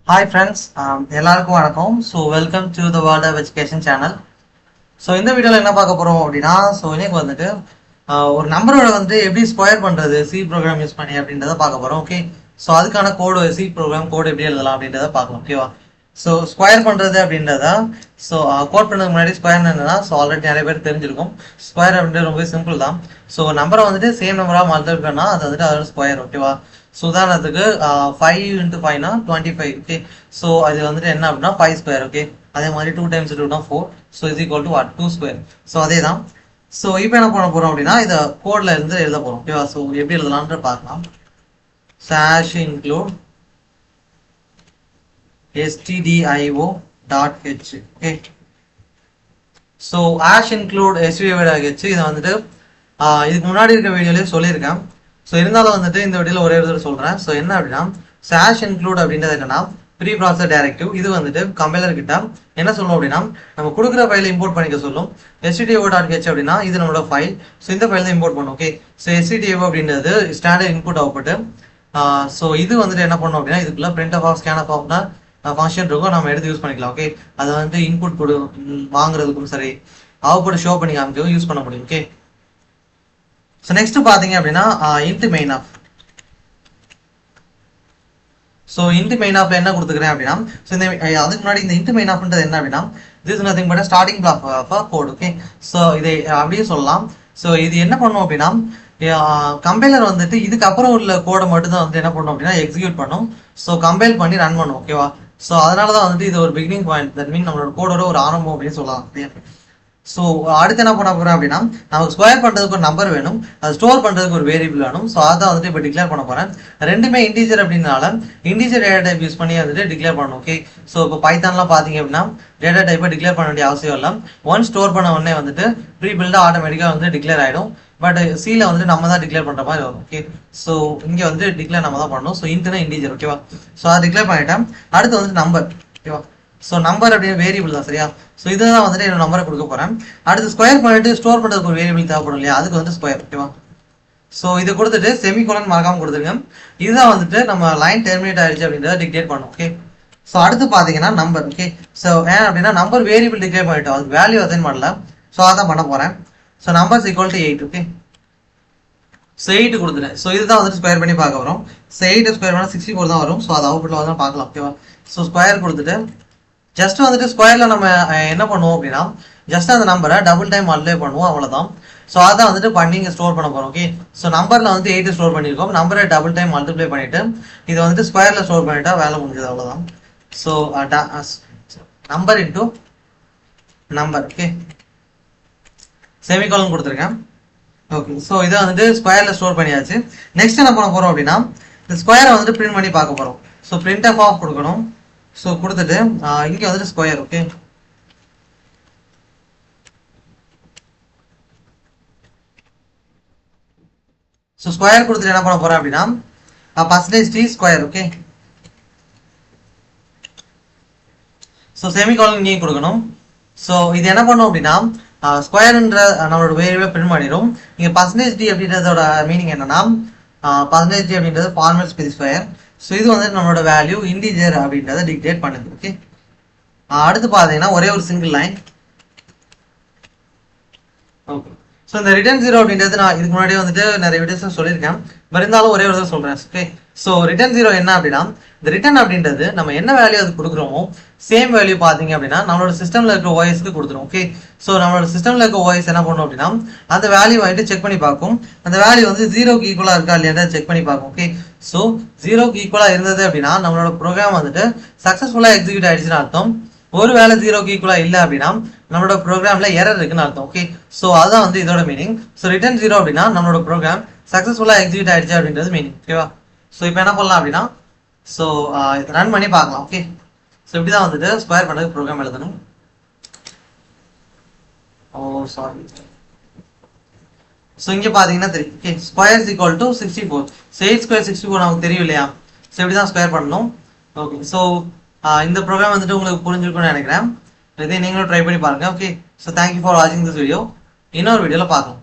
Hi friends, எல்லாருக்கும் வணக்கம். So welcome to the world of education channel. So இந்த வீடியோவில் என்ன பார்க்க போகிறோம் அப்படின்னா, ஸோ இன்னைக்கு வந்துட்டு ஒரு நம்பரோட வந்து எப்படி ஸ்கொயர் பண்ணுறது சி ப்ரோக்ராம் யூஸ் பண்ணி அப்படின்றத பார்க்க போகிறோம். ஓகே, ஸோ அதுக்கான கோடு சி ப்ரோக்ராம் கோடு எப்படி எழுதலாம் அப்படின்றத பார்க்கலாம். ஓகேவா? ஸோ ஸ்கொயர் பண்ணுறது அப்படின்றத ஸோ கோட் பண்ணுறதுக்கு முன்னாடி ஸ்கொயர் என்னன்னா, ஸோ ஆல்ரெடி நிறைய பேர் தெரிஞ்சிருக்கும். ஸ்கொயர் அப்படின்றது ரொம்ப சிம்பிள் தான். ஸோ நம்பரை வந்துட்டு சேம் நம்பராக மல்டிப்ளை பண்ணால் அது வந்துட்டு அதோட ஸ்கொயர். ஓகேவா? ஸோ உதாரணத்துக்கு 5 × 5 25. ஓகே, ஸோ அது வந்துட்டு என்ன அப்படின்னா 5 ஸ்கொயர். ஓகே, அதே மாதிரி 2 × 2 = 4. So is equal to what 2 square. So அதே தான். ஸோ இப்போ என்ன பண்ண போகிறோம் அப்படின்னா, இதை கோடில் இருந்து எழுத போகிறோம். ஓகேவா? ஸோ எப்படி எழுதலான்ற பார்க்கலாம். / include stdio.h. Okay, so #include stdio.h இதை வந்துட்டு இதுக்கு முன்னாடி இருக்க வீடியோலேயே சொல்லியிருக்கேன். ஸோ இருந்தாலும் வந்துட்டு இந்த வீடியோவில் ஒரே ஒரு சொல்கிறேன். ஸோ என்ன அப்படின்னா, / include அப்படின்றது என்னன்னா ப்ரீ ப்ராசஸ் டைரக்டிவ். இது வந்துட்டு கம்பைலர் கிட்ட என்ன சொல்லும் அப்படின்னா, நம்ம கொடுக்குற ஃபைலை இம்போர்ட் பண்ணிக்க சொல்லும். stdio.h அப்படின்னா இது நம்மளோட ஃபைல். ஸோ இந்த ஃபைல் தான் இம்போர்ட் பண்ணும். ஓகே, ஸோ stdio அப்படின்றது ஸ்டாண்டர்ட் இன்புட் அவுட்புட். ஸோ இது வந்துட்டு என்ன பண்ணோம் அப்படின்னா, இதுக்குள்ள printf scanf ஃபங்க்ஷன் இருக்கும், நம்ம எடுத்து யூஸ் பண்ணிக்கலாம். ஓகே, அதை வந்து இன்புட் வாங்குறதுக்கும் சரி, அவுட்புட் ஷோ பண்ணி காமிக்கவும் யூஸ் பண்ண முடியும். ஓகே, ஸோ நெக்ஸ்ட் பார்த்தீங்க அப்படின்னா int main of. So int main ஆஃப்ல என்ன கொடுத்துக்கிறேன் அப்படின்னா, ஸோ இந்த அதுக்கு முன்னாடி இந்த இன்ட் மெயின் ஆஃப்ன்றது என்ன அப்படின்னா, this is nothing but starting block of code. Okay, so இதை அப்படியே சொல்லலாம். ஸோ இது என்ன பண்ணும் அப்படின்னா, கம்பைலர் வந்துட்டு இதுக்கப்புறம் உள்ள கோடை மட்டும் தான் வந்து என்ன பண்ணும் அப்படின்னா எக்ஸிக்யூட் பண்ணும். ஸோ கம்பைல் பண்ணி ரன் பண்ணும். ஓகேவா? ஸோ அதனால தான் வந்துட்டு இது ஒரு பிகினிங் பாயிண்ட். தட் மீன் நம்மளோட கோடோட ஒரு ஆரம்பம் அப்படின்னு சொல்லலாம். ஸோ அடுத்து என்ன பண்ண போகிறேன் அப்படின்னா, நமக்கு ஸ்கொயர் பண்ணுறதுக்கு ஒரு நம்பர் வேணும், அது ஸ்டோர் பண்ணுறதுக்கு ஒரு வேரியபிள் வேணும். ஸோ அதான் வந்துட்டு இப்போ டிக்ளேர் பண்ண போகிறேன். ரெண்டுமே இன்டீஜர் அப்படின்னால இன்டீஜர் டேட்டா டைப் யூஸ் பண்ணி வந்துட்டு டிக்ளேர் பண்ணணும். ஓகே, ஸோ இப்போ பைத்தான்லாம் பார்த்தீங்க அப்படின்னா டேட்டா டைப்பை டிக்ளேர் பண்ண வேண்டிய அவசியம் இல்லை. ஒன் ஸ்டோர் பண்ண உடனே வந்துட்டு ப்ரீ பில்டாக ஆட்டோமேட்டிக்காக வந்து டிக்ளேர் ஆகிடும். பட் சியில் வந்துட்டு நம்ம தான் டிக்ளேர் பண்ணுற மாதிரி வரும். ஓகே, ஸோ இங்கே வந்து டிக்ளேர் நம்ம தான் பண்ணணும். ஸோ இன்ட்னா இன்டீஜர். ஓகேவா? ஸோ அதை டிக்ளேர் பண்ணிட்டேன். அடுத்து வந்து நம்பர். ஓகேவா? ஸோ நம்பர் அப்படின்னு வேரியபிள் தான். சரியா? ஸோ இதுதான் வந்துட்டு என்னோட நம்பரை கொடுக்க போகிறேன். அடுத்து ஸ்கொயர் பண்ணிட்டு ஸ்டோர் பண்ணுறதுக்கு ஒரு வேரியபிள் தேவைப்படும் இல்லையா, அதுக்கு வந்து ஸ்கொயர். ஓகேவா? ஸோ இதை கொடுத்துட்டு செமிகோலன் மறக்காமல் கொடுத்துருங்க. இதுதான் வந்துட்டு நம்ம லைன் டெர்மினேட் ஆயிடுச்சு அப்படின்றத டிக்ளேர் பண்ணும். ஓகே, ஸோ அடுத்து பார்த்தீங்கன்னா நம்பர். ஓகே, ஸோ ஏன் அப்படின்னா நம்பர் வேரியபிள் டிக்ளேர் பண்ணிட்டோம், அதுக்கு வேல்யூ அசைன் பண்ணல. ஸோ அதான் பண்ண போகிறேன். So numbers = 8. ஓகே, ஸோ 8 கொடுத்துட்டேன். ஸோ இதுதான் வந்துட்டு ஸ்கொயர் பண்ணி பார்க்க வரும். ஸோ 8 ஸ்கொயர் பண்ணால் 64 தான் வரும். ஸோ அது அவுட்புட்டில் வந்து பார்க்கலாம். ஓகேவா? ஸோ ஸ்கொயர் கொடுத்துட்டு ஜஸ்ட் வந்துட்டு ஸ்கொயரில் நம்ம என்ன பண்ணுவோம் அப்படின்னா, ஜஸ்ட் அந்த நம்பரை டபுள் டைம் மல்டிப்ளை பண்ணுவோம், அவ்வளோதான். ஸோ அதான் வந்துட்டு பண்ணி இங்கே ஸ்டோர் பண்ண போகிறோம். ஓகே, ஸோ நம்பரில் வந்து 8 ஸ்டோர் பண்ணியிருக்கோம். நம்பரை டபுள் டைம் மல்டிப்ளை பண்ணிவிட்டு இதை வந்துட்டு ஸ்கொயரில் ஸ்டோர் பண்ணிட்டா வேலை முடிஞ்சது, அவ்வளோதான். So number into number. Okay, semicolon கொடுத்துருக்கேன். ஓகே, ஸோ இதை வந்துட்டு ஸ்கொயரில் ஸ்டோர் பண்ணியாச்சு. நெக்ஸ்ட் என்ன பண்ண போகிறோம் அப்படின்னா, இந்த ஸ்கொயரை வந்துட்டு பிரிண்ட் பண்ணி பார்க்க போகிறோம். ஸோ printf கொடுக்கணும். ஸோ கொடுத்துட்டு இங்கே வந்துட்டு ஸ்கொயர். ஓகே, ஸோ ஸ்கொயர் கொடுத்துட்டு என்ன பண்ண போகிறேன் அப்படின்னா %t square. Okay, so semicolon இங்கேயும் கொடுக்கணும். ஸோ இது என்ன பண்ணும் அப்படின்னா, ஸ்கொயர்ன்ற நம்மளோட வேரியபிளை பிரிண்ட் பண்ணிடும். இங்கே %d அப்படின்றதோட மீனிங் என்னன்னா, %d அப்படின்றது ஃபார்மல் ஸ்பெசிஃபையர். ஸோ இது வந்து நம்மளோட வேல்யூ இன்டீஜர் அப்படின்றத டிக்டேட் பண்ணுது. ஓகே, அடுத்து பார்த்தீங்கன்னா ஒரே ஒரு சிங்கிள் லைன். ஓகே, ஸோ இந்த ரிட்டர்ன் 0 அப்படின்றது நான் இதுக்கு முன்னாடியே வந்துட்டு நிறைய வீடியோஸ் சொல்லியிருக்கேன். பட் இருந்தாலும் ஒரே ஒரு சொல்கிறேன். ஓகே, ஸோ ரிட்டர்ன் 0 என்ன அப்படின்னா, இந்த ரிட்டர்ன் அப்படின்றது நம்ம என்ன வேல்யூ அது கொடுக்குறோமோ சேம் வேல்யூ பார்த்தீங்க அப்படின்னா நம்மளோட சிஸ்டமில் இருக்க ஓஎஸ்க்கு கொடுத்துரும். ஓகே, ஸோ நம்மளோட சிஸ்டமில் இருக்க ஓஎஸ் என்ன பண்ணும் அப்படின்னா, அந்த வேல்யூ வந்துட்டு செக் பண்ணி பார்க்கும். அந்த வேல்யூ வந்து 0க்கு ஈக்குவலாக இருக்கா இல்லையா செக் பண்ணி பார்க்கும். ஓகே, ஸோ 0க்கு ஈக்குவலாக இருந்தது அப்படின்னா நம்மளோட ப்ரோக்ராம் வந்துட்டு சக்ஸஸ்ஃபுல்லாக எக்ஸிக்யூட் ஆயிடுச்சுன்னு அர்த்தம். ஒரு வேலை 0க்கு ஈக்குவலாக இல்லை அப்படின்னா நம்மளோட ப்ரோக்ராம்ல எரர் இருக்குன்னு அர்த்தம். ஓகே, ஸோ அதான் வந்து இதோட மீனிங். ஸோ ரிட்டர்ன் 0 அப்படின்னா நம்மளோட ப்ரோக்ராம் சக்ஸஸ்ஃபுல்லாக எக்ஸிக்யூட் ஆயிடுச்சு அப்படின்றது மீனிங். ஓகேவா? ஸோ இப்போ என்ன பண்ணலாம் அப்படின்னா, ஸோ ரன் பண்ணி பார்க்கலாம். ஓகே, ஸோ இப்படி தான் வந்துட்டு ஸ்கொயர் பண்ணுறதுக்கு ப்ரோக்ராம் எழுதணும். ஓ சாரி. ஸோ இங்கே பார்த்தீங்கன்னா தெரியும். Okay, square = 64. ஸோ 8² 64 நமக்கு தெரியும் இல்லையா? ஸோ இப்படி தான் ஸ்கொயர் பண்ணணும். ஓகே, ஸோ இந்த ப்ரோக்ராம் வந்துட்டு உங்களுக்கு புரிஞ்சிருக்கும்னு நினைக்கிறேன். இதை நீங்களும் ட்ரை பண்ணி பாருங்க. ஓகே, ஸோ தேங்க்யூ ஃபார் வாட்சிங் திஸ் வீடியோ. இன்னொரு வீடியோவில் பார்க்கலாம்.